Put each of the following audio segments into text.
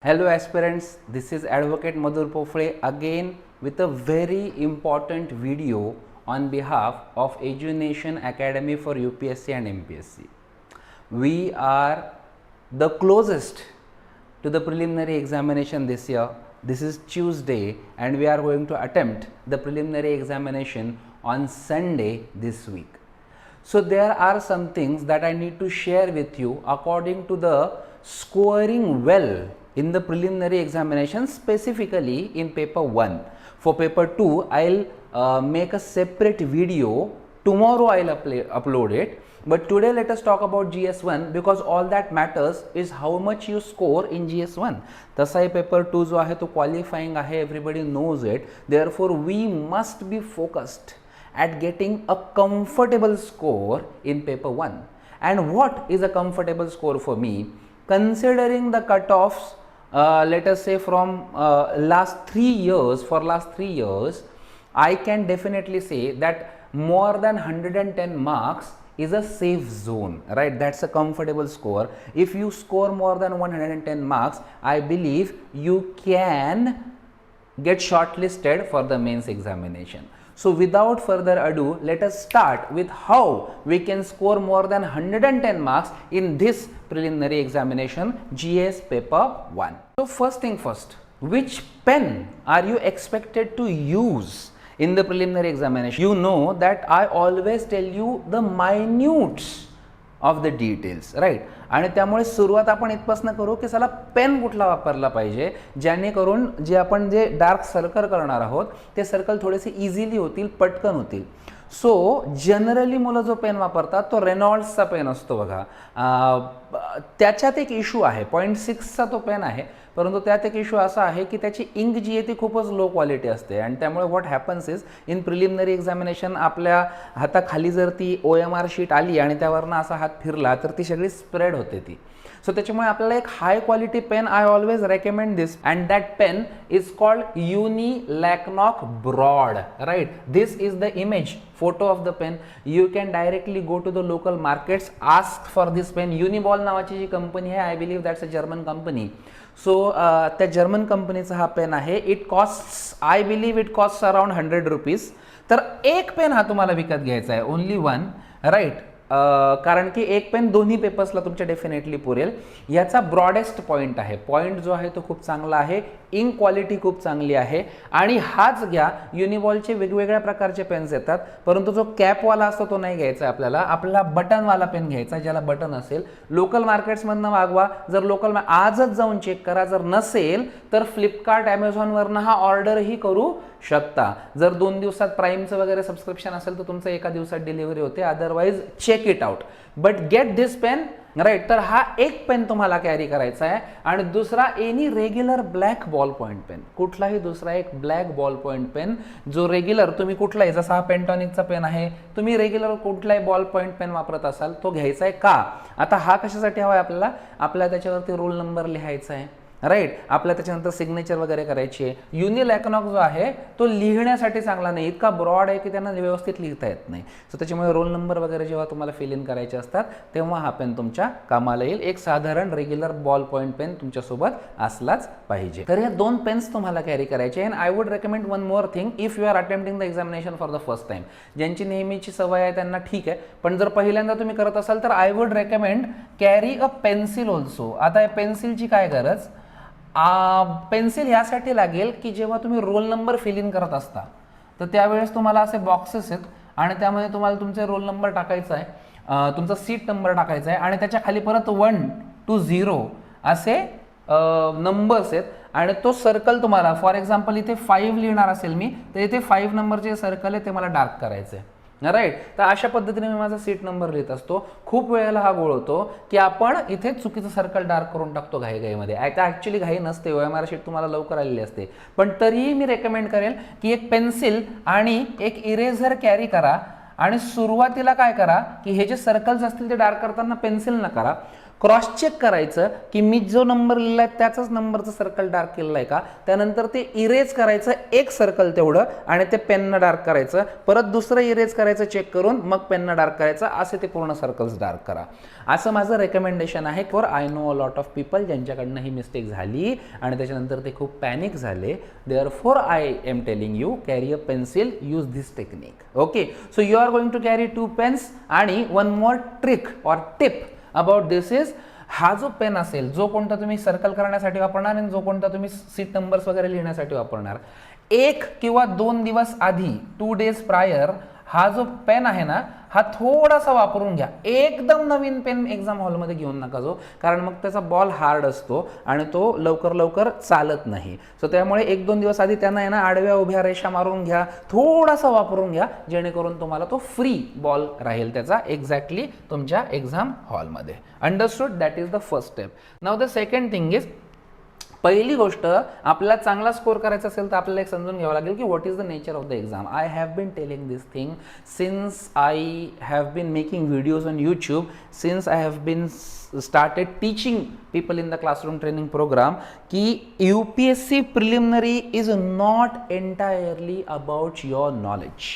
Hello aspirants, this is Advocate Madhur Pofle again with a very important video on behalf of EduNation Academy for UPSC and MPSC. We are the closest to the preliminary examination this year. This is Tuesday and we are going to attempt the preliminary examination on Sunday this week. So there are some things that I need to share with you according to the scoring well in the preliminary examination, specifically in paper 1. For paper 2, I'll make a separate video. Tomorrow I'll upload it. But today let us talk about GS1 because all that matters is how much you score in GS1. तसा paper 2 जो आहे तो qualifying आहे, everybody knows it. Therefore, we must be focused at getting a comfortable score in paper 1. And what is a comfortable score for me? Considering the cutoffs, let us say from last 3 years, I can definitely say that more than 110 marks is a safe zone, right? That's a comfortable score. If you score more than 110 marks, I believe you can get shortlisted for the mains examination. So without further ado, let us start with how we can score more than 110 marks in this preliminary examination, GS paper 1. So first thing first, which pen are you expected to use in the preliminary examination? You know that I always tell you the minutes of the details, right? आणि त्यामुळे सुरुवात आपण इथपासून करू की चला pen कुठला वापरला पाहिजे जेणेकरून जे आपण जे डार्क सर्कल करणार आहोत ते सर्कल थोडेसे इझिली होतील, पटकन होतील. सो जनरली मुलं जो पेन वापरतात तो रेनॉल्ड्सचा पेन असतो बघा. त्याच्यात एक इश्यू आहे, 0.6चा तो पेन आहे, परंतु त्यात एक इश्यू असा आहे की त्याची इंक जी आहे ती खूपच लो क्वालिटी असते आणि त्यामुळे what happens is in preliminary examination आपल्या हाताखाली जर ती OMR शीट आली आणि त्यावरनं असा हात फिरला तर ती सगळी स्प्रेड होते ती. सो त्याच्यामुळे आपल्याला एक high quality pen I always recommend this and that pen is called युनिलॅक्नॉक broad, right? This is the image photo of the pen. You can directly go to the local markets, ask for this pen. Uniball नावाची जी company आहे, I believe that's a German company. So त्या German कंपनीचा हा pen आहे. It costs, I believe it costs around 100 rupees. तर एक pen हा तुम्हाला विकत घ्यायचा आहे, ओनली वन, राईट? कारण की एक पेन दोन्ही पेपर्सला तुमच्या डेफिनेटली पुरेल. याचा ब्रॉडेस्ट पॉईंट आहे, पॉईंट जो आहे तो खूप चांगला आहे, इंक क्वालिटी खूप चांगली आहे. आणि हाच घ्या, युनिबॉलचे वेगवेगळ्या प्रकारचे पेन्स येतात, परंतु जो कॅपवाला असतो तो नाही घ्यायचा आपल्याला. आपला बटनवाला पेन घ्यायचा ज्याला बटन असेल. लोकल मार्केट्समधनं मागवा. जर लोकल आजच जाऊन चेक करा, जर नसेल तर फ्लिपकार्ट, ॲमेझॉनवरनं हा ऑर्डरही करू शकता. जर 2 दिवसात प्राईमचं वगैरे सबस्क्रिप्शन असेल तर तुमचं एका दिवसात डिलिव्हरी होते. Otherwise check it out, but get this pen, right? तर हा एक पेन तुम्हाला कॅरी करायचा आहे. आणि दुसरा any regular black ball point pen, कुठलाही दुसरा एक ब्लॅक बॉल पॉईंट पेन जो रेग्युलर तुम्ही कुठलाही, जसा हा पेंटॉनिकचा पेन आहे, तुम्ही रेग्युलर कुठलाही बॉल पॉईंट पेन वापरत असाल तो घ्यायचा आहे. का? आता हा कशासाठी हवा आहे आपल्याला? आपल्याला त्याच्यावरती रोल नंबर लिहायचा आहे, राईट? आपल्या त्याच्यानंतर सिग्नेचर वगैरे करायची आहे. युनिलॅक्नॉक जो आहे तो लिहिण्यासाठी चांगला नाही, इतका ब्रॉड आहे की त्यांना व्यवस्थित लिहिता येत नाही. सो त्याच्यामुळे रोल नंबर वगैरे जेव्हा तुम्हाला फिल इन करायचे असतात तेव्हा हा पेन तुमच्या कामाला येईल. एक साधारण रेग्युलर बॉल पॉईंट पेन तुमच्यासोबत असलाच पाहिजे. तर हे 2 पेन्स तुम्हाला कॅरी करायचे. And I would recommend one more thing, if you are attempting the examination for the first time. ज्यांची नेहमीची सवय आहे त्यांना ठीक आहे, पण जर पहिल्यांदा तुम्ही करत असाल तर I would recommend carry a pencil also. आता या पेन्सिलची काय गरज? पेन्सिल यासाठी लागेल की जेव्हा तुम्ही रोल नंबर फिल इन करत असता तर त्यावेळेस तुम्हाला असे बॉक्सेस आहेत आणि त्यामध्ये तुम्हाला तुमचे रोल नंबर टाकायचा आहे, तुमचा सीट नंबर टाकायचा आहे आणि त्याच्या खाली परत 1 to 0 असे नंबर्स आहेत. आणि तो सर्कल तुम्हाला, फॉर एक्झाम्पल इथे 5 लिहिणार असेल मी, तर इथे 5 नंबरचे सर्कल आहे ते मला डार्क करायचे आहे, राईट? तर अशा पद्धतीने मी माझा सीट नंबर लिहित असतो. खूप वेळेला हा गोळ होतो की आपण इथे चुकीचं सर्कल डार्क करून टाकतो घाईघाईमध्ये. आता ॲक्च्युली घाई नसते, OMR शीट तुम्हाला लवकर आलेली असते, पण तरीही मी रेकमेंड करेल की एक पेन्सिल आणि एक इरेझर कॅरी करा. आणि सुरुवातीला काय करा की हे जे सर्कल्स असतील ते डार्क करताना पेन्सिल न करा, क्रॉस चेक करायचं की मी जो नंबर लिहिला आहे त्याचाच नंबरचं सर्कल डार्क केलेलं आहे का, त्यानंतर ते इरेज करायचं एक सर्कल तेवढं आणि ते पेननं डार्क करायचं, परत दुसरं इरेज करायचं चेक करून, मग पेननं डार्क करायचं, असे ते पूर्ण सर्कल्स डार्क करा. असं माझं रेकमेंडेशन आहे. For I know a lot of people ज्यांच्याकडनं ही मिस्टेक झाली आणि त्याच्यानंतर ते खूप पॅनिक झाले. Therefore I am telling you, carry a pencil, use this technique. Okay, so you are going to carry 2 pens. आणि one more trick or tip about this is, हा जो पेन असेल, जो कोणता तुम्ही सर्कल करण्यासाठी वापरणार आणि जो कोणता तुम्ही सीट नंबर्स वगैरे लिहिण्यासाठी वापरणार, 1 किंवा 2 दिवस आधी, 2 days प्रायर, हा जो पेन आहे ना, हा थोडासा वापरून घ्या. एकदम नवीन पेन एक्झाम हॉलमध्ये घेऊन नका जो, कारण मग त्याचा बॉल हार्ड असतो आणि तो लवकर लवकर चालत नाही. सो त्यामुळे 1-2 दिवस आधी त्यांना आहे ना आडव्या उभ्या रेषा मारून घ्या, थोडासा वापरून घ्या, जेणेकरून तुम्हाला तो फ्री बॉल राहील त्याचा एक्झॅक्टली तुमच्या एक्झाम हॉलमध्ये. Understood? That is the first step. Now the second thing is, पहिली गोष्ट, आपल्याला चांगला स्कोर करायचा असेल तर आपल्याला एक समजून घ्यावं लागेल की what is the nature of the exam. I have been telling this thing since I have been making videos on YouTube, since I have been started teaching people in the classroom training program ki UPSC preliminary is not entirely about your knowledge,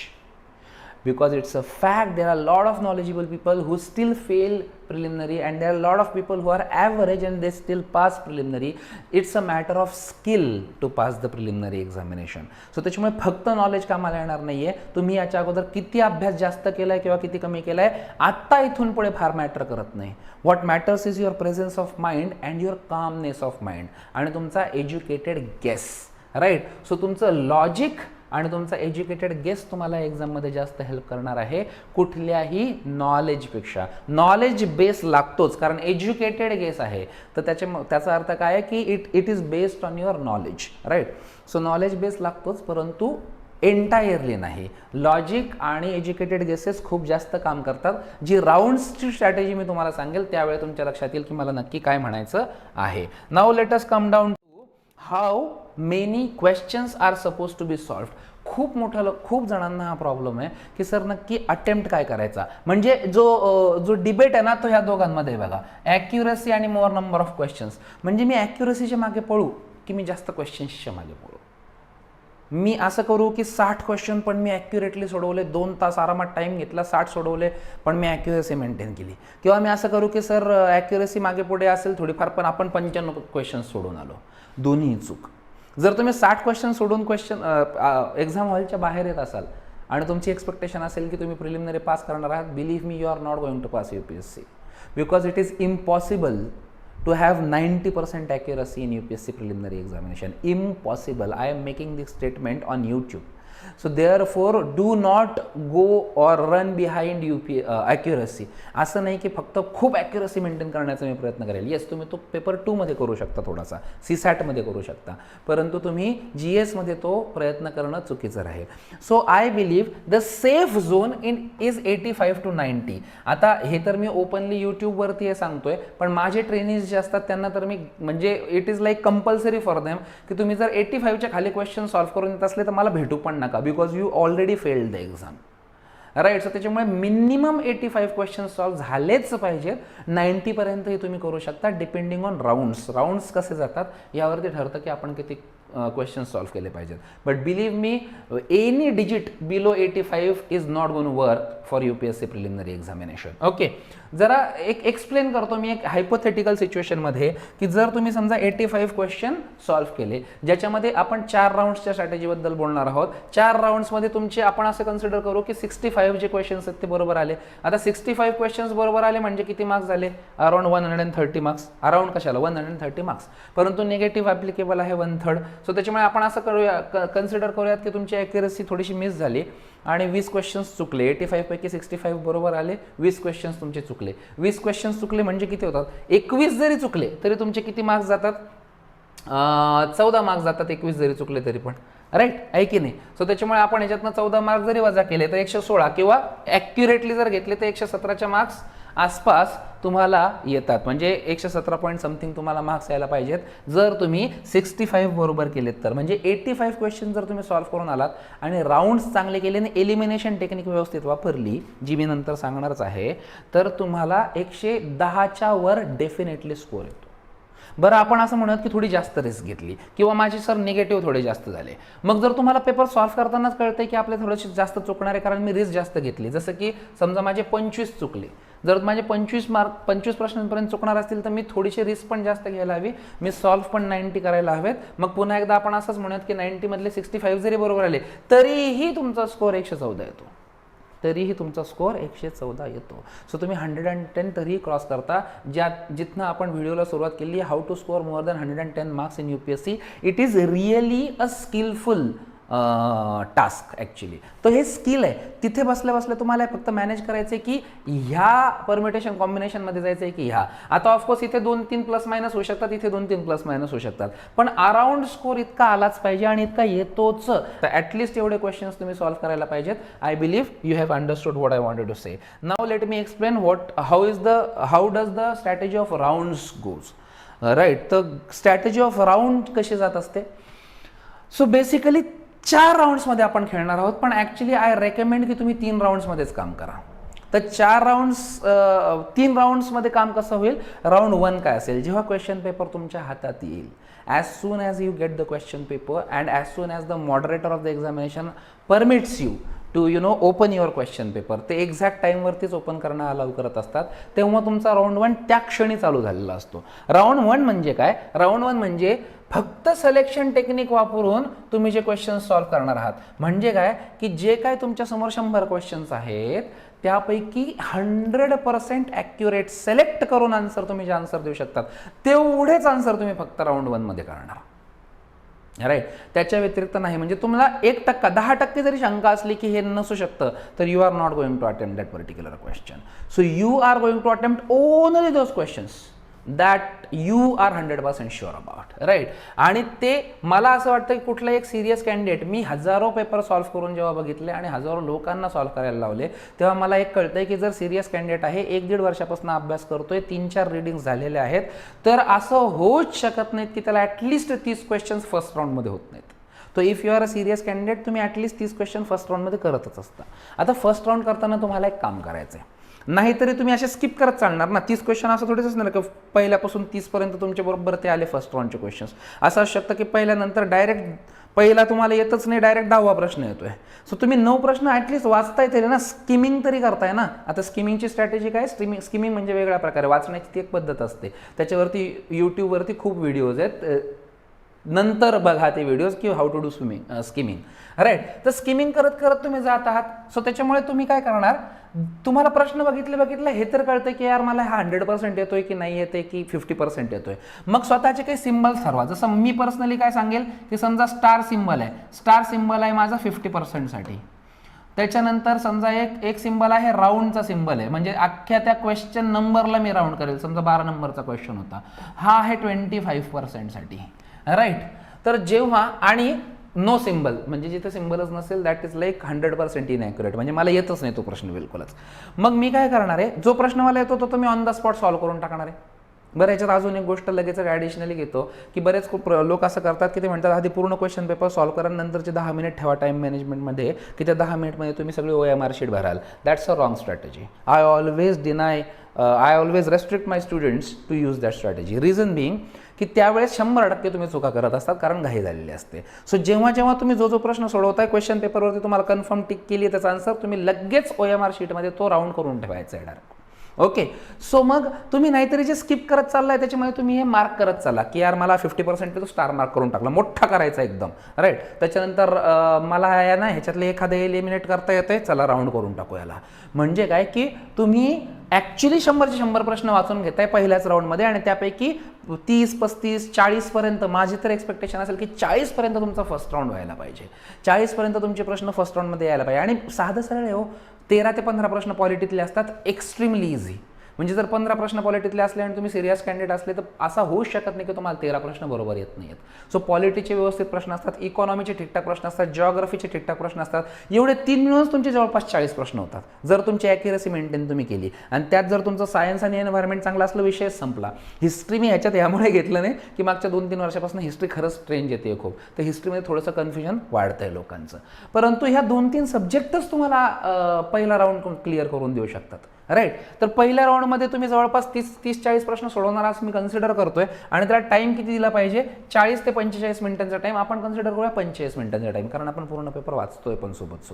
because it's a fact there are a lot of knowledgeable people who still fail preliminary and there are a lot of people who are average and they still pass preliminary. It's a matter of skill to pass the preliminary examination. So त्याच्यामुळे फक्त knowledge कामाला येणार नाहीये. तुम्ही याच्या अगोदर किती अभ्यास जास्त केलाय किंवा किती कमी केलाय, आता इथून पुढे फार मॅटर करत नाही. What matters is your presence of mind and your calmness of mind आणि तुमचा एज्युकेटेड गेस, राईट. सो तुमचं लॉजिक आणि तुमचा एज्युकेटेड गेस तुम्हाला एक्झाममध्ये जास्त हेल्प करणार आहे कुठल्याही नॉलेजपेक्षा. नॉलेज बेस लागतोच, कारण एज्युकेटेड गेस आहे तर त्याचा अर्थ काय आहे की it is based on your knowledge, right. So knowledge base लागतोच, परंतु एंटायरली नाही. लॉजिक आणि एज्युकेटेड गेसेस खूप जास्त काम करतात. जी राऊंड्सची स्ट्रॅटेजी मी तुम्हाला सांगेल त्यावेळी तुमच्या लक्षात येईल की मला नक्की काय म्हणायचं आहे. Now let us come down to how many questions are suppose to be solved. खूप जणांना हा प्रॉब्लेम आहे की सर नक्की अटेम्प्ट काय करायचा. म्हणजे जो डिबेट आहे ना तो ह्या दोघांमध्ये बघा, ॲक्युरसी आणि मोर नंबर ऑफ क्वेश्चन्स. म्हणजे मी ॲक्युरसीच्या मागे पळू की मी जास्त क्वेश्चन्सच्या मागे पळू. मी असं करू की 60 क्वेश्चन पण मी ॲक्युरेटली सोडवले, 2 तास आरामात टाईम घेतला, 60 सोडवले पण मी ॲक्युरसी मेंटेन केली. किंवा मी असं करू की सर ॲक्युरसी मागे पुढे असेल थोडीफार पण आपण 95 क्वेश्चन्स सोडून आलो. दोन्ही चूक. जर तुम्ही 60 क्वेश्चन सोडून एक्झाम हॉलच्या बाहेर येत असाल आणि तुमची एक्सपेक्टेशन असेल की तुम्ही प्रिलिमिनरी पास करणार आहात, believe me, you are not going to pass UPSC, because it is impossible to have 90% accuracy in UPSC preliminary examination. Impossible. I am making this statement on YouTube. So therefore do not go or run behind accuracy. असं नाही की फक्त खूप accuracy maintain करण्याचा मी प्रयत्न करेल. Yes, तुम्ही तो पेपर 2 मध्ये करू शकता, थोडासा CSAT मध्ये करू शकता, परंतु तुम्ही GS मध्ये तो प्रयत्न करणं चुकीचं राहील. So I believe the safe zone is 85 to 90. आता हे तर मी ओपनली यूट्यूबवरती हे सांगतोय, पण माझे ट्रेनिंग्स जे असतात त्यांना तर मी म्हणजे it is like compulsory for them की तुम्ही जर 85च्या खाली क्वेश्चन सॉल्व्ह करून येत असले तर मला भेटू पण नका, because you already failed the exam, right. So त्याच्यामुळे मिनिमम 85 क्वेश्चन सॉल्व्ह झालेच पाहिजेत. 90पर्यंतही तुम्ही करू शकता, डिपेंडिंग ऑन राऊंड्स कसे जातात यावरती ठरतं की आपण किती क्वेश्चन सॉल्व्ह केले पाहिजेत. But believe me, any digit below 85 is not gone work for UPSC preliminary examination. Okay, जरा एक एक्सप्लेन करतो मी एक हायपोथेटिकल सिच्युएशनमध्ये की जर तुम्ही समजा 85 क्वेश्चन सॉल्व्ह केले, ज्याच्यामध्ये आपण 4 राऊंड्सच्या स्ट्रॅटेजीबद्दल बोलणार आहोत. 4 राऊंड्समध्ये तुमचे आपण असं कन्सिडर करू की 65 जे क्वेश्चन्स आहेत ते बरोबर आले. आता 65 क्वेश्चन्स बरोबर आले म्हणजे किती मार्क्स झाले? Around 130 marks. अराउंड कशाला? 130 मार्क्स. परंतु निगेटिव्ह ॲप्लिकेबल आहे 1/3. सो त्याच्यामुळे आपण असं करूया, कन्सिडर करूयात की तुमची ॲक्युरसी थोडीशी मिस झाली आणि 20 क्वेश्चन्स चुकले. 85 पैकी 65 बरोबर आले, 20 क्वेश्चन्स तुमचे चुकले. 20 क्वेश्चन्स चुकले म्हणजे किती होतात? 21 जरी चुकले तरी तुमचे किती मार्क्स जातात? 14 मार्क्स जातात, 21 जरी चुकले तरी पण, राईट आहे की नाही. सो त्याच्यामुळे आपण याच्यातनं 14 मार्क्स जरी वजा केले तर 116, किंवा ॲक्युरेटली जर घेतले तर 117च्या मार्क्स आसपास तुम्हाला येतात, म्हणजे 117 पॉईंट समथिंग तुम्हाला मार्क्स यायला पाहिजेत जर तुम्ही 65 बरोबर केलेत तर. म्हणजे 85 क्वेश्चन जर तुम्ही सॉल्व्ह करून आलात आणि राऊंड्स चांगले केले आणि एलिमिनेशन टेक्निक व्यवस्थित वापरली, जी मी नंतर सांगणारच आहे, तर तुम्हाला 110च्या वर डेफिनेटली स्कोर येतो. बरं, आपण असं म्हणत की थोडी जास्त रिस्क घेतली किंवा माझे सर निगेटिव्ह थोडे जास्त झाले. मग जर तुम्हाला पेपर सॉल्व्ह करतानाच कळतंय की आपले थोडेसे जास्त चुकणार आहे कारण मी रिस्क जास्त घेतली, जसं की समजा माझे 25 चुकले, जर माझे 25 प्रश्नांपर्यंत चुकणार असतील तर मी थोडीशी रिस्क पण जास्त घ्यायला हवी, मी सॉल्व्ह पण 90 करायला हवेत. मग पुन्हा एकदा आपण असंच म्हणूयात की 90 मधले 65 जरी बरोबर आले तरीही तुमचा स्कोर 114 येतो, तरीही तुमचा स्कोर 114 येतो. सो तुम्ही 110 तरीही क्रॉस करता. जिथनं आपण व्हिडिओला सुरुवात केली, how to score more than 110 marks in UPSC, it is really a skillful task actually. तर हे स्किल आहे. तिथे बसल्या बसल्या तुम्हाला फक्त मॅनेज करायचं आहे की ह्या परमिटेशन कॉम्बिनेशनमध्ये जायचं आहे की ह्या. आता ऑफकोर्स इथे 2-3 प्लस मायनस होऊ शकतात, इथे 2-3 प्लस मायनस होऊ शकतात, पण अराउंड स्कोर इतका आलाच पाहिजे आणि इतका येतोच. तर ॲटलिस्ट एवढे क्वेश्चन्स तुम्ही सॉल्व्ह करायला पाहिजेत. I believe you have understood what I wanted to say. Now let me explain how does the strategy of rounds goes. Right, तर स्ट्रॅटेजी ऑफ राऊंड कशी जात असते. सो बेसिकली 4 राऊंड्समध्ये आपण खेळणार आहोत, पण ॲक्च्युली आय रेकमेंड की तुम्ही 3 राऊंड्समध्येच काम करा. तर 3 राऊंड्समध्ये काम कसं होईल. राऊंड 1 काय असेल, जेव्हा क्वेश्चन पेपर तुमच्या हातात येईल, as soon as you get the question paper and as soon as the moderator of the examination permits you to open your question paper, ते एक्झॅक्ट टाईमवरतीच ओपन करणं अलाउ करत असतात, तेव्हा तुमचा राऊंड 1 त्या क्षणी चालू झालेला असतो. राऊंड 1 म्हणजे काय. राऊंड 1 म्हणजे फक्त सिलेक्शन टेक्निक वापरून तुम्ही जे क्वेश्चन्स सॉल्व्ह करणार आहात. म्हणजे काय की जे काय तुमच्या समोर 100 क्वेश्चन्स आहेत त्यापैकी 100% ॲक्युरेट सिलेक्ट करून आन्सर तुम्ही जे आन्सर देऊ शकतात तेवढेच आन्सर तुम्ही फक्त राऊंड 1 मध्ये करणार. राईट, त्याच्या व्यतिरिक्त नाही. म्हणजे तुम्हाला 1%, 10% जरी शंका असली की हे नसू शकतं, तर you are not going to attempt that particular question. So you are going to attempt only those questions that you are 100% sure about. Right, आणि ते मला असं वाटतं की कुठला एक सिरियस कॅन्डिडेट, मी हजारो पेपर सॉल्व्ह करून जेव्हा बघितले आणि हजारो लोकांना सॉल्व्ह करायला लावले, तेव्हा मला एक कळतंय की जर सिरियस कॅन्डिडेट आहे, 1-1.5 वर्षापासून अभ्यास करतोय, 3-4 रिडिंग्स झालेले आहेत, तर असं होऊच शकत नाहीत की त्याला ॲटलिस्ट 30 क्वेश्चन्स फर्स्ट राऊंडमध्ये होत नाहीत. तो if you are a serious candidate, तुम्ही ॲटलिस्ट 30 क्वेश्चन फर्स्ट राऊंडमध्ये करतच असता. आता फर्स्ट राऊंड करताना तुम्हाला एक काम करायचं आहे, नाहीतरी तुम्ही असे स्किप करत चालणार ना. 30 क्वेश्चन असं थोडीच असणार की पहिल्यापासून 30पर्यंत तुमच्या बरोबर ते आले फर्स्ट राऊंडचे क्वेश्चन्स. असं असू शकतं की पहिल्यानंतर डायरेक्ट पहिला तुम्हाला येतच नाही, डायरेक्ट 10वा प्रश्न येतोय. सो तुम्ही 9 प्रश्न ॲटलिस्ट वाचता येते ना, स्किमिंग तरी करताय ना. आता स्किमिंगची स्ट्रॅटेजी काय. स्किमिंग म्हणजे वेगळ्या प्रकारे वाचण्याची ती एक पद्धत असते. त्याच्यावरती यूट्यूबवरती खूप व्हिडिओज आहेत, नंतर बघा ते व्हिडिओज की how to do skimming. Right, तर स्किमिंग करत करत तुम्ही जात आहात. सो त्याच्यामुळे तुम्ही काय करणार, तुम्हाला प्रश्न बघितले हे तर कळतं की यार मला हा 100% येतोय की नाही येते की 50% येतोय. मग स्वतःचे काही सिम्बल्स ठरवा. जसं मी पर्सनली काय सांगेल की समजा स्टार सिम्बल आहे, स्टार सिम्बल आहे माझा 50% साठी. त्याच्यानंतर समजा एक सिम्बल आहे राऊंडचा सिम्बल आहे, म्हणजे अख्ख्या त्या क्वेश्चन नंबरला मी राऊंड करेल. समजा 12 नंबरचा क्वेश्चन होता, हा आहे 25% साठी. राईट, तर जेव्हा आणि नो सिम्बल म्हणजे जिथे सिम्बलच नसेल दॅट इज लाईक 100% इनॲक्युरेट, म्हणजे मला येतच नाही तो प्रश्न बिलकुलच. मग मी काय करणार आहे, जो प्रश्न मला येतो तो me on the spot solve करून टाकणार आहे. बरं, याच्यात अजून एक गोष्ट लगेच ॲडिशनली घेतो की बरेच खूप लोक असं करतात की ते म्हणतात आधी पूर्ण क्वेश्चन पेपर सॉल्व्ह करा, नंतरचे 10 मिनिट ठेवा टाईम मॅनेजमेंटमध्ये की त्या 10 मिनिटमध्ये तुम्ही सगळी OMR शीट भराल. That's a wrong strategy. I always restrict my students to use that strategy. Reason being की त्यावेळेस 100% तुम्ही चुका करत असतात कारण घाई झालेली असते. सो जेव्हा तुम्ही जो प्रश्न सोडवताय क्वेश्चन पेपरवरती तुम्हाला कन्फर्म टिक केली त्याचा आन्सर तुम्ही लगेच OMR शीटमध्ये तो राऊंड करून ठेवायचा आहे डायरेक्ट. ओके, सो मग तुम्ही नाहीतरी जे स्किप करत चाललाय त्याच्यामुळे तुम्ही हे मार्क करत चालला की यार मला 50% तो स्टार मार्क करून टाकला, मोठा करायचा एकदम. राईट, त्याच्यानंतर मला या ना ह्याच्यातले एखादं एलिमिनेट करता येतंय, चला राऊंड करून टाकू याला. म्हणजे काय की तुम्ही ॲक्च्युली 100चे 100 प्रश्न वाचून घेताय पहिल्याच राऊंडमध्ये आणि त्यापैकी 30, 35, 40पर्यंत माझी तर एक्सपेक्टेशन असेल की 40पर्यंत तुमचा फर्स्ट राऊंड व्हायला पाहिजे. 40पर्यंत तुमचे प्रश्न फर्स्ट राऊंडमध्ये यायला पाहिजे. आणि साधं सरळ आहे हो, 13 ते 15 प्रश्न पॉलिटीतले असतात, एक्स्ट्रीमली इझी. म्हणजे जर 15 प्रश्न पॉलिटीतले असले आणि तुम्ही सिरियस कॅन्डिडेट असले तर असा होऊच शकत नाही की तुम्हाला 13 प्रश्न बरोबर येत नाहीत. सो पॉलिटीचे व्यवस्थित प्रश्न असतात, इकॉनॉमीचे ठीकठाक प्रश्न असतात, जिओग्राफीचे ठीकठाक प्रश्न असतात. एवढे 3 मिळूनच तुमचे जवळपास 40 प्रश्न होतात जर तुमची ॲक्युरसी मेंटेन तुम्ही केली. आणि त्यात जर तुमचं सायन्स आणि एन्व्हायरमेंट चांगला असलं विषय संपला. हिस्ट्री मी ह्याच्यात यामुळे घेतलं नाही की मागच्या 2-3 वर्षापासून हिस्ट्री खरंच स्ट्रेंज येते खूप, तर हिस्ट्रीमध्ये थोडंसं कन्फ्युजन वाढतंय लोकांचं. परंतु ह्या 2-3 सब्जेक्टच तुम्हाला पहिला राऊंड क्लिअर करून देऊ शकतात. राईट. तर पहिल्या राऊंडमध्ये तुम्ही जवळपास 30-40 प्रश्न सोडवणार असं मी कन्सिडर करतोय. आणि त्याला टाईम किती दिला पाहिजे? 40 ते 45 मिनिटांचा टाईम. आपण कन्सिडर करूया 45 मिनिटांचा टाईम, कारण आपण पूर्ण पेपर वाचतोय पण सोबत.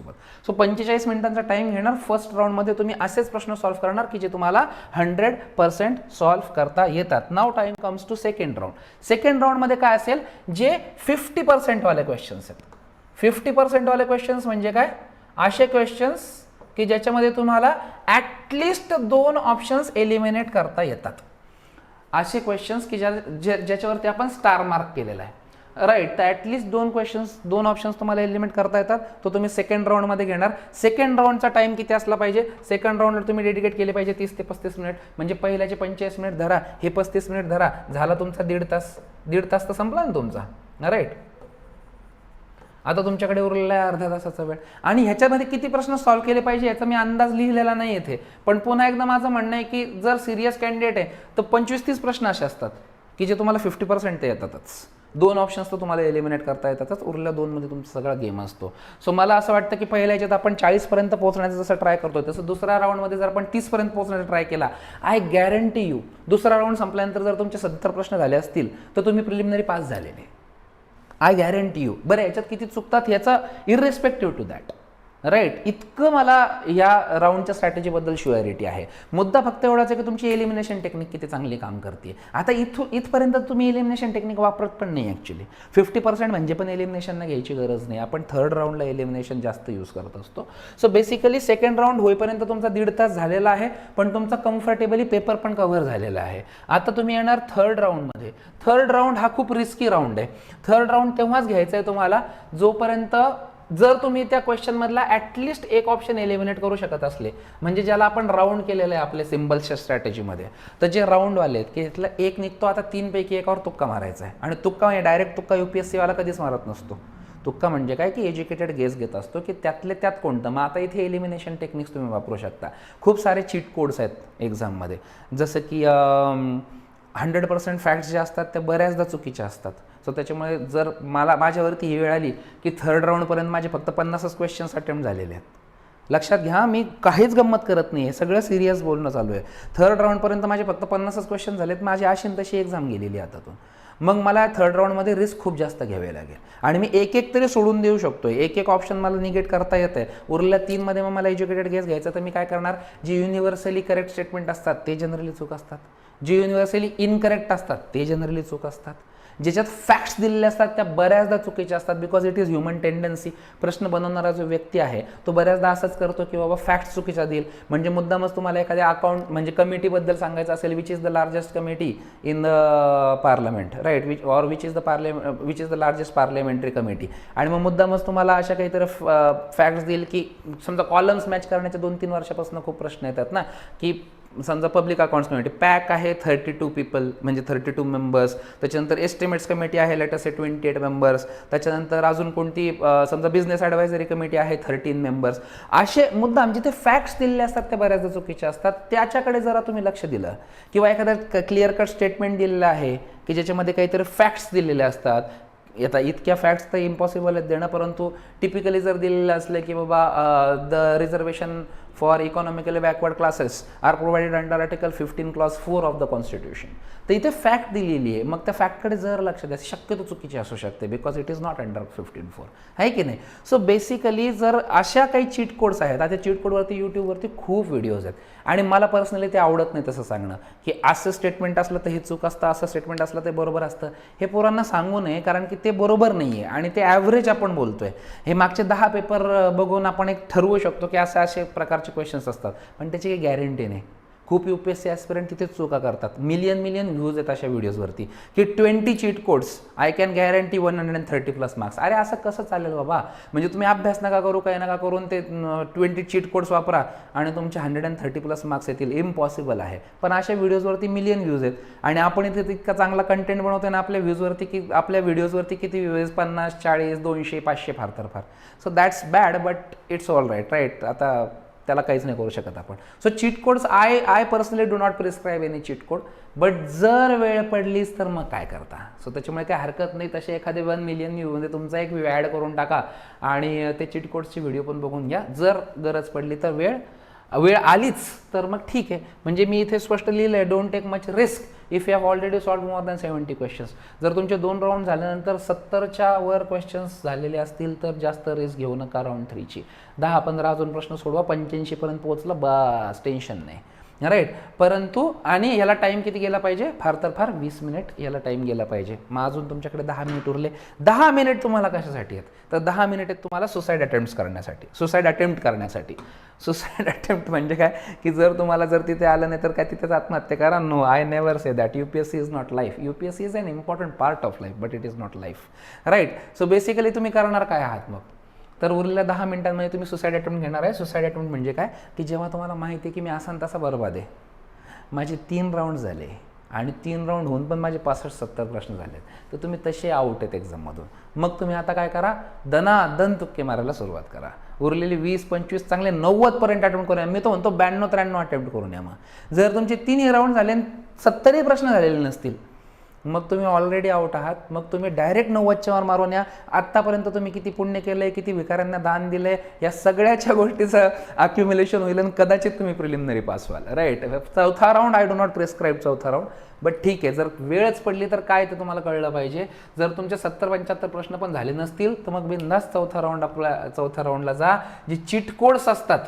सो 45 मिनिटांचा टाईम घेणार. फर्स्ट राऊंडमध्ये तुम्ही असेच प्रश्न सॉल्व्ह करणार की जे तुम्हाला 100% सॉल्व्ह करता येतात. Now time comes to second round. Second राऊंडमध्ये काय असेल? जे 50% वाले क्वेश्चन्स आहेत. 50% वाले क्वेश्चन्स म्हणजे काय? असे क्वेश्चन्स की ज्याच्यामध्ये तुम्हाला ॲटलिस्ट 2 ऑप्शन्स एलिमिनेट करता येतात. असे क्वेश्चन्स की ज्याच्यावरती आपण स्टार मार्क केलेला आहे. राईट. तर ॲटलिस्ट 2 ऑप्शन्स तुम्हाला एलिमिनेट करता येतात. तो तुम्ही सेकंड राऊंडमध्ये घेणार. सेकंड राऊंडचा टाईम किती असला पाहिजे? सेकंड राऊंडला तुम्ही डेडिकेट केले पाहिजे 30 ते 35 मिनिट. म्हणजे पहिल्याचे 45 मिनिट धरा, हे 35 मिनिट धरा, झाला तुमचा 1.5 तास तर संपला ना तुमचा. राईट. आता तुमच्याकडे उरलेला आहे अर्ध्या तासाचा वेळ. आणि ह्याच्यामध्ये किती प्रश्न सॉल्व्ह केले पाहिजे याचा मी अंदाज लिहिलेला नाही येथे. पण पुन्हा एकदा माझं म्हणणं आहे की जर सिरियस कॅन्डिडेट आहे तर 25-30 प्रश्न असे असतात की जे तुम्हाला 50% येतातच. 2 ऑप्शन्स तर तुम्हाला एलिमिनेट करता येतातच. उरल्या 2 मध्ये तुमचा सगळा गेम असतो. सो मला असं वाटतं की पहिल्या ह्याच्यात आपण 40 पर्यंत पोहोचण्याचं जसं ट्राय करतोय तसं दुसऱ्या राऊंडमध्ये जर आपण 30 पर्यंत पोहोचण्याचा ट्राय केला, आय गॅरंटी यू दुसरा राऊंड संपल्यानंतर जर तुमचे 70 प्रश्न झाले असतील तर तुम्ही प्रिलिमिनरी पास झालेले. I guarantee you. बरं, याच्यात किती चुकतात याचा इररिस्पेक्टिव्ह टू दॅट. राईट. इतकं मला या राऊंडच्या स्ट्रॅटेजीबद्दल शुअरिटी आहे. मुद्दा फक्त एवढाच आहे की तुमची एलिमिनेशन टेक्निक किती चांगली काम करते. आता इथपर्यंत तुम्ही एलिमिनेशन टेक्निक वापरत पण नाही ॲक्च्युली. 50% म्हणजे पण एलिमिनेशनला घ्यायची गरज नाही. आपण थर्ड राऊंडला एलिमिनेशन जास्त यूज करत असतो. सो बेसिकली सेकंड राऊंड होईपर्यंत तुमचा 1.5 तास झालेला आहे, पण तुमचा कम्फर्टेबली पेपर पण कव्हर झालेला आहे. आता तुम्ही येणार थर्ड राऊंडमध्ये. थर्ड राऊंड हा खूप रिस्की राऊंड आहे. थर्ड राऊंड तेव्हाच घ्यायचा आहे तुम्हाला जोपर्यंत जर तुम्ही त्या क्वेश्चनमधला ॲटलिस्ट 1 ऑप्शन एलिमिनेट करू शकत असले, म्हणजे ज्याला आपण राऊंड केलेलं आहे आपल्या सिम्बल्सच्या स्ट्रॅटेजीमध्ये. तर जे राऊंडवाले आहेत की ह्यातला 1 निघतो, आता 3 पैकी 1 तुक्का मारायचा आहे. आणि तुक्का डायरेक्ट तुक्का UPSC-वाला कधीच मारत नसतो. तुक्का म्हणजे काय की एज्युकेटेड गेस घेत असतो की त्यातले त्यात कोणतं. मग आता इथे एलिमिनेशन टेक्निक्स तुम्ही वापरू शकता. खूप सारे चीट कोड्स आहेत एक्झाममध्ये, जसं की 100% फॅक्ट्स जे असतात त्या बऱ्याचदा चुकीच्या असतात. सो त्याच्यामुळे जर माझ्यावरती ही वेळ आली की थर्ड राऊंडपर्यंत माझे फक्त 50च क्वेश्चन्स अटेम्प्ट झालेले आहेत. लक्षात घ्या, मी काहीच गंमत करत नाही आहे, सगळं सिरियस बोलणं चालू आहे. थर्ड राऊंडपर्यंत माझे फक्त 50च क्वेश्चन झालेत. माझी अशी तशी एक्झाम गेलेली आतातून. मग मला थर्ड राऊंडमध्ये रिस्क खूप जास्त घ्यावी लागेल आणि मी एक तरी सोडून देऊ शकतोय. एक ऑप्शन मला निगेट करता येतं आहे. उरल्या 3 मध्ये मग मला एज्युकेटेड गेस घ्यायचं, तर मी काय करणार? जे युनिव्हर्सली करेक्ट स्टेटमेंट असतात ते जनरली चूक असतात. जे युनिव्हर्सली इनकरेक्ट असतात ते जनरली चूक असतात. ज्याच्यात फॅक्ट्स दिलेले असतात त्या बऱ्याचदा चुकीच्या असतात. Because it is human tendency. प्रश्न बनवणारा जो व्यक्ती आहे तो बऱ्याचदा असंच करतो की बाबा फॅक्ट्स चुकीच्या देईल. म्हणजे मुद्दामच तुम्हाला एखाद्या अकाउंट म्हणजे कमिटीबद्दल सांगायचं असेल, which is the largest committee in the parliament, right, which is the largest parliamentary committee. आणि मग मुद्दामच तुम्हाला अशा काहीतरी फॅक्ट्स देईल की समजा कॉलम्स मॅच करण्याच्या 2-3 वर्षापासून खूप प्रश्न येतात ना, की समजा पब्लिक अकाउंट्स कमिटी पॅक आहे 32 पीपल म्हणजे 32 मेंबर्स. त्याच्यानंतर एस्टिमेट्स कमिटी आहे लेट अस से 28 मेंबर्स. त्याच्यानंतर अजून कोणती समजा बिझनेस ॲडवायझरी कमिटी आहे 13 मेंबर्स. असे मुद्दाम जिथे फॅक्ट्स दिलेले असतात त्या बऱ्याचदा चुकीच्या असतात. त्याच्याकडे जरा तुम्ही लक्ष दिलं किंवा एखादा क्लिअर कट स्टेटमेंट दिलेलं आहे की ज्याच्यामध्ये काहीतरी फॅक्ट्स दिलेले असतात. आता इतक्या फॅक्ट्स तर इम्पॉसिबल आहेत देणं, परंतु टिपिकली जर दिलेलं असलं की बाबा the reservation for economically backward classes are provided under article 15 clause 4 of the constitution. तर इथे फॅक्ट दिलेली आहे, मग त्या फॅक्टकडे जर लक्ष द्यायचं, शक्यतो चुकीची असू शकते because it is not under 15.4 आहे की नाही. सो बेसिकली जर अशा काही चीट कोड्स आहेत, आता चीट कोडवरती यूट्यूबवरती खूप व्हिडिओज आहेत आणि मला पर्सनली ते आवडत नाही तसं सांगणं की असं स्टेटमेंट असलं तर हे चूक असतं, असं स्टेटमेंट असलं ते बरोबर असतं. हे पोरांना सांगू नये, कारण की ते बरोबर नाही आहे आणि ते ॲव्हरेज आपण बोलतोय. हे मागचे 10 पेपर बघून आपण एक ठरवू शकतो की असे प्रकारचे क्वेश्चन्स असतात, पण त्याची काही गॅरंटी नाही. खूप UPSC ॲस्पिरंट तिथेच चुका करतात. मिलियन व्ह्यूज आहेत अशा व्हिडिओजवरती की 20 cheat codes I can guarantee 130+ marks. अरे असं कसं चालेल बाबा? म्हणजे तुम्ही अभ्यास नका करू, काही नका करून ते 20 चीट कोड्स वापरा आणि तुमचे 130+ मार्क्स येतील. इम्पॉसिबल आहे. पण अशा व्हिडिओजवरती मिलियन व्ह्यूज आहेत आणि आपण इथे इतका चांगला कंटेंट बनवतोय ना आपल्या व्ह्यूजवरती, की आपल्या व्हिडिओजवरती किती व्ह्यूज? 50, 40, 200, 500 फार तर फार. So that's bad, but it's all right. आता त्याला काहीच नाही करू शकत आपण. So cheat codes I personally do not prescribe any cheat code, but जर वेळ पडलीच तर मग काय करता? सो त्याच्यामुळे काय हरकत नाही, तसे एखादे 1 मिलियन व्ह्यू म्हणजे तुमचा एक व्ह्यू ॲड करून टाका आणि ते चीट कोड्सची व्हिडिओ पण बघून घ्या. जर गरज पडली तर वेळ आलीच तर मग ठीक आहे. म्हणजे मी इथे स्पष्ट लिहिलं आहे, don't take much risk if you have already solve more than 70 questions. जर तुमचे 2 राऊंड झाल्यानंतर 70च्या वर क्वेश्चन्स झालेले असतील तर जास्त रिस्क घेऊ नका राऊंड 3ची. 10-15 अजून प्रश्न सोडवा, 85पर्यंत पोहोचलं बस, टेन्शन नाही, राईट. परंतु आणि याला टाईम किती गेला पाहिजे? फार तर फार 20 मिनिट याला टाईम गेला पाहिजे. मग अजून तुमच्याकडे 10 मिनिट उरले. 10 मिनिट तुम्हाला कशासाठी आहेत? तर 10 मिनिट आहेत तुम्हाला सुसाईड अटेम्प्ट करण्यासाठी. सुसाईड अटेम्प्ट म्हणजे काय, की जर तिथे आलं नाही तर काय तिथेच आत्महत्या करा? No, I never say that. UPSC is not life. UPSC is an important part of life, but it is not life, right. So basically तुम्ही करणार काय आहात मग? तर उरलेल्या 10 मिनिटांमध्ये तुम्ही सुसाईड अटेम्प्ट घेणार आहे. सुसाईड अटेम्प्ट म्हणजे काय, की जेव्हा तुम्हाला माहिती आहे की मी असा तसा बरबाद आहे, माझे 3 राऊंड झाले आणि 3 राऊंड होऊन पण माझे 65-70 प्रश्न झालेत, तर तुम्ही तसे आउट आहेत एक्झाममधून. मग तुम्ही आता काय करा? दनादन तुक्के मारायला सुरुवात करा. उरलेली 20-25 चांगले 90पर्यंत अटेम्प्ट करूया. मी तो म्हणतो 92-93 अटेम्प्ट करून या. मग जर तुमचे 3 राऊंड झाले आणि 70 प्रश्न झालेले नसतील, मग तुम्ही ऑलरेडी आउट आहात. मग तुम्ही डायरेक्ट 90च्या वर मारून या. आत्तापर्यंत तुम्ही किती पुण्य केलं आहे, किती भिकाऱ्यांना दान दिलं आहे, या सगळ्याच्या गोष्टीचं अक्युम्युलेशन होईल आणि कदाचित तुम्ही प्रिलिमिनरी पास व्हाल, राईट. 4था round I do not prescribe 4था राऊंड, बट ठीक आहे. जर वेळच पडली तर काय ते तुम्हाला कळलं पाहिजे. जर तुमचे 70-75 प्रश्न पण झाले नसतील तर मग बिनधास्त 4थ्या राऊंडला जा. जे चीट कोड्स असतात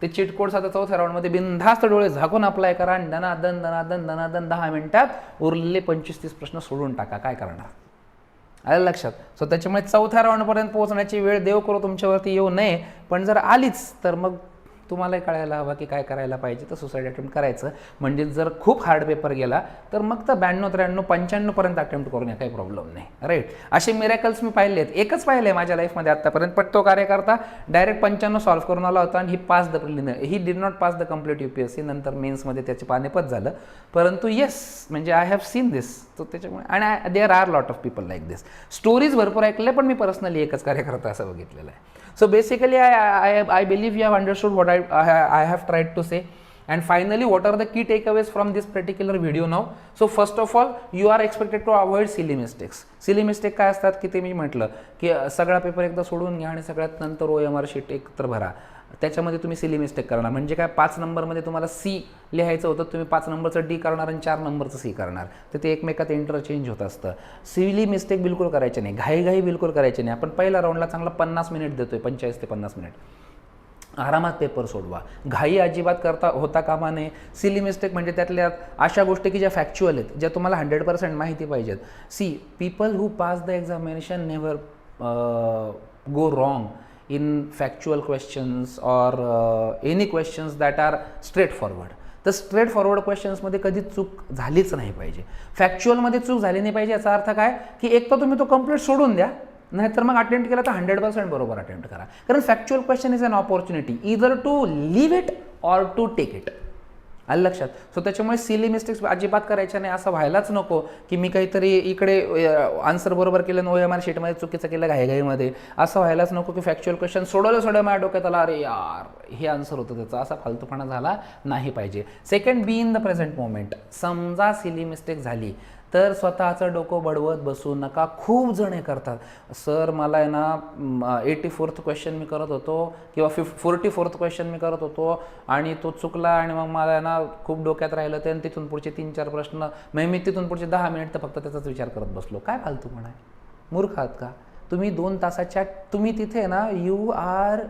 ते चीट कोड्स आता 4थ्या राऊंडमध्ये बिनधास्त डोळे झाकून अप्लाय करा आणि दनादन 10 मिनिटात उरलेले 25-30 प्रश्न सोडून टाका. काय करणार? आलं लक्षात? सो त्याच्यामुळे 4थ्या राऊंडपर्यंत पोहोचण्याची वेळ देव करो तुमच्यावरती येऊ नये. पण जर आलीच तर मग तुम्हालाही कळायला हवं की काय करायला पाहिजे. तर सुसाईड अटेम्प्ट करायचं. म्हणजे जर खूप हार्ड पेपर गेला तर मग तर 92-93-95पर्यंत अटेम्प्ट करून काही प्रॉब्लेम नाही, राईट. असे मिरॅकल्स मी पाहिले आहेत. एकच पाहिले माझ्या लाईफमध्ये आत्तापर्यंत, पण तो कार्यकर्ता डायरेक्ट 95 सॉल्व्ह करून आला होता आणि he did not pass the complete UPSC. नंतर मेन्समध्ये त्याचे पानिपत झालं. परंतु येस, म्हणजे आय हॅव सीन दिस. तो त्याच्यामुळे आणि there are lot of people like this. Stories भरपूर ऐकले, पण मी पर्सनली एकच कार्यकर्ता असं बघितलेलं आहे. So basically, I believe you have understood what I have tried to say. And finally, what are the key takeaways from this particular video now? So first of all, you are expected to avoid silly mistakes. Silly mistake काय असतात की ते मी म्हटलं की सगळा paper एकदा सोडून घ्या आणि सगळ्यात नंतर OMR शीट एकत्र भरा. त्याच्यामध्ये तुम्ही सिली मिस्टेक करणार. म्हणजे काय, 5 नंबरमध्ये तुम्हाला C लिहायचं होतं, तुम्ही 5 नंबरचं D करणार आणि 4 नंबरचं C करणार. तर ते एकमेकात इंटरचेंज होत असतं. सिली मिस्टेक बिलकुल करायचे नाही, घाई बिलकुल करायचे नाही. आपण पहिल्या राऊंडला चांगला 50 मिनिट देतोय, 45 ते 50 मिनिट. आरामात पेपर सोडवा. घाई अजिबात होता कामा नये. सिली मिस्टेक म्हणजे त्यातल्या अशा गोष्टी की ज्या फॅक्च्युअल आहेत, ज्या तुम्हाला 100% माहिती पाहिजेत. People who pass the examination never go wrong in factual questions or any questions that are straightforward. तर स्ट्रेट फॉरवर्ड क्वेश्चन्समध्ये कधी चूक झालीच नाही पाहिजे. फॅक्च्युअलमध्ये चूक झाली नाही पाहिजे. याचा अर्थ काय, की एक तर तुम्ही तो कंप्लीट सोडून द्या, नाहीतर मग अटेम्प्ट केला तर 100% बरोबर अटेम्प्ट करा. कारण factual question is an opportunity either to leave it or to take it. आलं लक्षात? सो त्याच्यामुळे सिली मिस्टेक्स अजिबात करायच्या नाही. असं व्हायलाच नको की मी काहीतरी इकडे आन्सर बरोबर केलं आणि OMR शीटमध्ये चुकीचं केलं घाईघाईमध्ये. असं व्हायलाच नको की फॅक्च्युअल क्वेश्चन सोडवलं माझ्या डोक्यात आला, अरे यार हे आन्सर होतं त्याचा. असा फालतूपणा झाला नाही पाहिजे. Second, be in the present moment. समजा सिली मिस्टेक झाली तर स्वतःचं डोकं बडवत बसू नका. खूप जणे करतात, सर मला आहे ना 84th क्वेश्चन मी करत होतो किंवा 44th क्वेश्चन मी करत होतो आणि तो चुकला आणि मग मला आहे ना खूप डोक्यात राहिलं ते आणि तिथून पुढचे 3-4 प्रश्न मी तिथून पुढचे 10 मिनिट तर फक्त त्याचाच विचार करत बसलो. काय फालतूपणा आहे? मूर्ख आहात का तुम्ही? 2 तासाच्या तुम्ही तिथे ना you are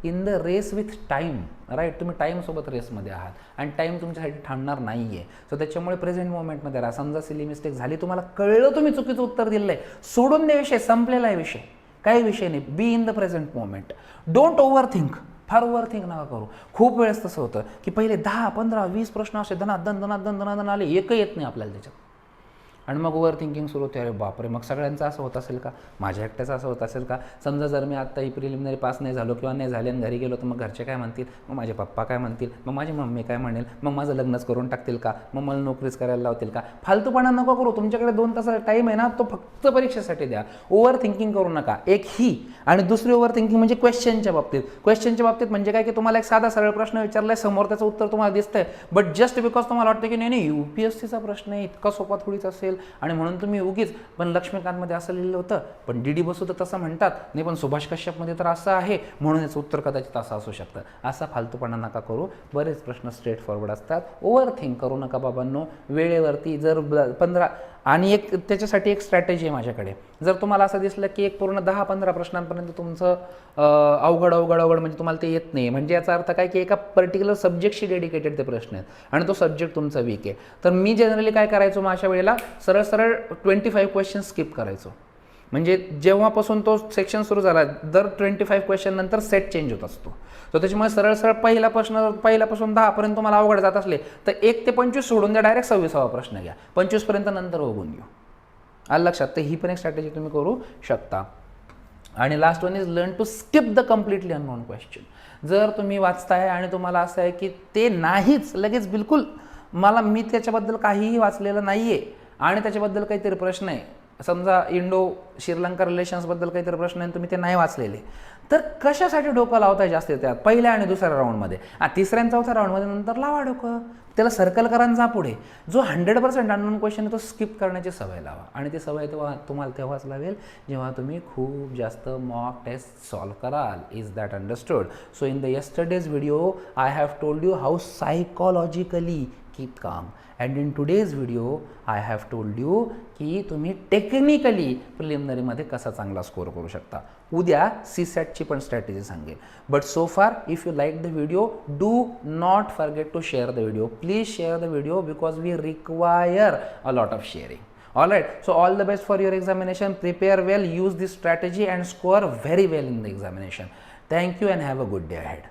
in the race with time, right. तुम्ही टाईमसोबत रेसमध्ये आहात आणि टाईम तुमच्यासाठी थांबणार नाही आहे. सो त्याच्यामुळे प्रेझेंट मोमेंटमध्ये राहा. समजा सिली मिस्टेक झाली, तुम्हाला कळलं तुम्ही चुकीचं उत्तर दिलं आहे, सोडून द्या विषय, संपलेला आहे विषय, काही विषय नाही. Be in the present moment. Don't over think. फार ओव्हरथिंक नका करू. खूप वेळेस तसं होतं की पहिले 10, 15, 20 प्रश्न असे दनादन आले, एकही येत नाही आपल्याला त्याच्यात, आणि मग ओव्हर थिंकिंग सुरू होते. अरे बापरे, मग सगळ्यांचं असं होत असेल का, माझ्या एकट्याचं असं होत असेल का, समजा जर मी आत्ता ही प्रिलिमिनरी पास नाही झालो किंवा नाही झाले आणि घरी गेलो तर मग घरचे काय म्हणतील, मग माझे पप्पा काय म्हणतील, मग माझी मम्मी काय म्हणेल, मग माझं लग्नच करून टाकतील का, मग मला नोकरीच करायला लावतील का. फालतूपणा नको करू. तुमच्याकडे 2 तासाचा टाईम आहे ना, तो फक्त परीक्षेसाठी द्या. ओव्हर थिंकिंग करू नका. एक ही, आणि दुसरी ओव्हर थिंकिंग म्हणजे क्वेश्चनच्या बाबतीत म्हणजे काय की तुम्हाला एक साधा सरळ प्रश्न विचारलाय, समोर त्याचं उत्तर तुम्हाला दिसतंय, बट जस्ट बिकॉज तुम्हाला वाटतं की नाही UPSCचा प्रश्न आहे, इतका सोपा थोडीच असेल, आणि म्हणून तुम्ही उगीच, पण लक्ष्मीकांतमध्ये असं लिहिलं होतं, पण DD बसू तर तसं म्हणतात नाही, पण सुभाष कश्यपमध्ये तर असं आहे, म्हणून याचं उत्तर कदाचित असं असू शकतं. असा फालतूपणा नका करू. बरेच प्रश्न स्ट्रेट फॉरवर्ड असतात. ओव्हर थिंक करू नका बाबांनो. वेळेवरती जर 15, आणि एक त्याच्यासाठी एक स्ट्रॅटेजी आहे माझ्याकडे. जर तुम्हाला असं दिसलं की एक पूर्ण 10-15 प्रश्नांपर्यंत तुमचं अवघड म्हणजे तुम्हाला ते येत नाही, म्हणजे याचा अर्थ काय की एका पर्टिक्युलर सब्जेक्टशी डेडिकेटेड ते प्रश्न आहेत आणि तो सब्जेक्ट तुमचा वीक आहे, तर मी जनरली काय करायचो, मग अशा वेळेला सरळ 25 क्वेश्चन स्किप करायचो. म्हणजे जेव्हापासून तो सेक्शन सुरू झाला, दर 25 क्वेश्चन नंतर सेट चेंज होत असतो. तर त्याच्यामुळे सरळ पहिला प्रश्न पहिल्यापासून 10 तुम्हाला अवघड जात असले तर 1 ते 25 सोडून द्या, डायरेक्ट 26वा प्रश्न घ्या, 25 नंतर बघून घेऊ. आलं लक्षात. तर ही पण एक स्ट्रॅटेजी तुम्ही करू शकता. आणि last one is learn to skip the completely unknown question. जर तुम्ही वाचताय आणि तुम्हाला असं आहे की ते नाहीच, लगेच बिलकुल मी त्याच्याबद्दल काहीही वाचलेलं नाही आहे आणि त्याच्याबद्दल काहीतरी प्रश्न आहे, समजा श्रीलंका रिलेशन्सबद्दल काहीतरी प्रश्न आहे, तुम्ही ते नाही वाचलेले, तर कशासाठी डोकं लावताय जास्त त्यात पहिल्या आणि दुसऱ्या राऊंडमध्ये. 3ऱ्या आणि 4थ्या राऊंडमध्ये नंतर लावा डोकं, त्याला सर्कल करा आणि जा पुढे. जो 100% अननोन क्वेश्चन आहे तो स्किप करण्याची सवय लावा, आणि ती सवय तुम्हाला तेव्हाच लावेल जेव्हा तुम्ही खूप जास्त मॉक टेस्ट सॉल्व कराल. Is that understood? So in the yesterday's video I have told you how psychologically keep calm, and in today's video I have told you की तुम्ही टेक्निकली प्रिलिमिनरीमध्ये कसा चांगला स्कोर करू शकता. उद्या CSATची पण स्ट्रॅटेजी सांगेल. But so far if you like the video, do not forget to share the video. Please share the video because we require a lot of sharing. All right, so all the best for your examination. Prepare well, use this strategy and score very well in the examination. Thank you and have a good day ahead.